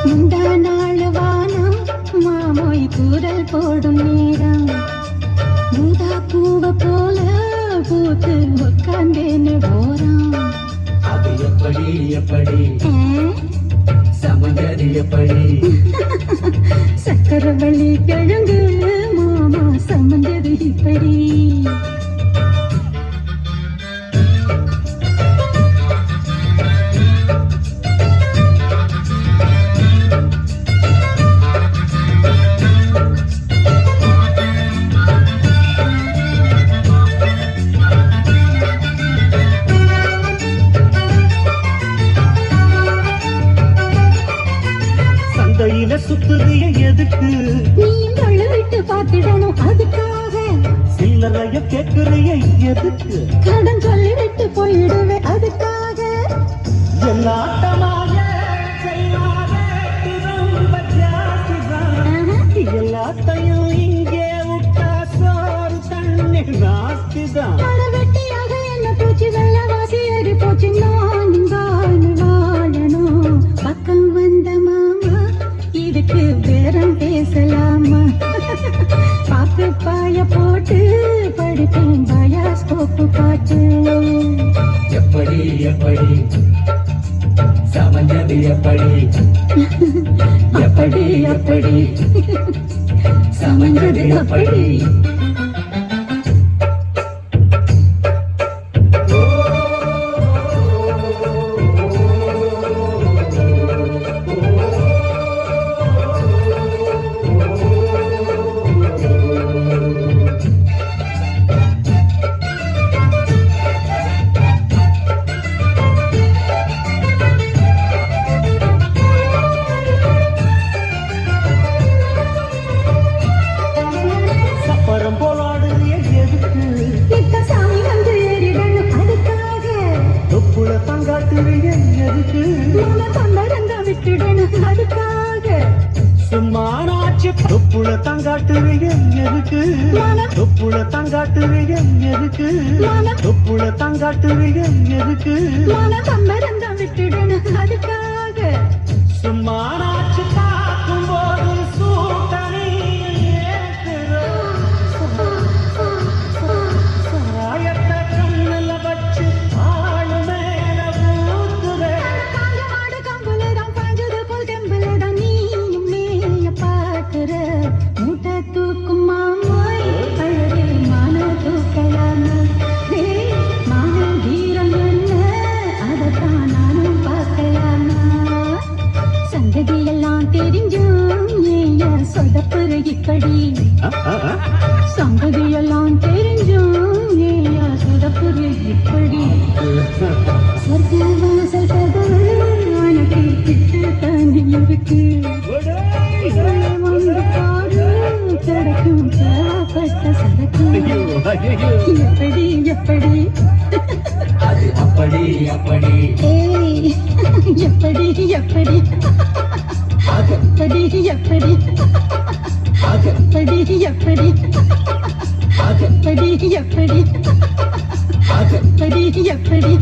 முந்தா நாள் வானம் மாமோய் கூறல் போடும் நேரம் மூதா பூவ போல பூத்து உட்கார்ந்தேன்னு போறான். அது எப்படி எப்படி சமந்தது எப்படி சக்கரவள்ளி கிழங்கு மாமா சமந்தது இப்படி. சுத்துறிய எதுக்கு நீ விட்டு பார்த்திடணும் அதுக்காக. சில்லறைய கேட்கிறிய எதுக்கு கடன் சொல்லி விட்டு போயிடுவே அதுக்காக. எல்லாட்டமாக எல்லாத்தையும் இங்கே விட்டா சோறு தண்ணி நாஸ்திதான். வெட்டியாக என்ன பூச்சி வெள்ளவாசி ஏறி போச்சு. நான் வாழணும் பக்கம் வந்த மாமா இதுக்கு பேரம் பேசலாமா? பாப்பு பாய போட்டு படிப்பேன் பயாஸ்கோப்பு பாட்டு. எப்படி எப்படி சமந்தது எப்படி எப்படி எப்படி சமந்தது எப்படி. சும்மானாச்சு தொப்புள தங்காட்டுவீங்க எதுக்கு தொப்புள தங்காட்டுவீங்க எதுக்கு தொப்புள தங்காட்டுவீங்க எதுக்கு விட்டுடணும் அதுக்காக. சும்மானாச்சு பார்க்கும் போது சூட்டணி சாயத்தை கண்ணில் வச்சு ஆளு மேல ஊத்துவே. மூட்டை தூக்கும் மாமாய் அழகு மான தூக்கலாமா? மான தீரம் என்ன அதத்தான் நானும் பார்க்கலாமா? சங்கதி எல்லாம் தெரிஞ்சும் ஏயா சொதப்புற இப்படி. சங்கதி எல்லாம் தெரிஞ்சும் ஏயா சொதப்புற இப்படி. சொர்க்க வாசல் கதவு உனக்கு கிட்ட தாண்டி இருக்கு. கிடைக்கும் தேவைப்பட்ட சரக்கு. எப்படி எப்படி அது அப்படி அப்படி எப்படி எப்படி எப்படி எப்படி எப்படி எப்படி எப்படி எப்படி எப்படி எப்படி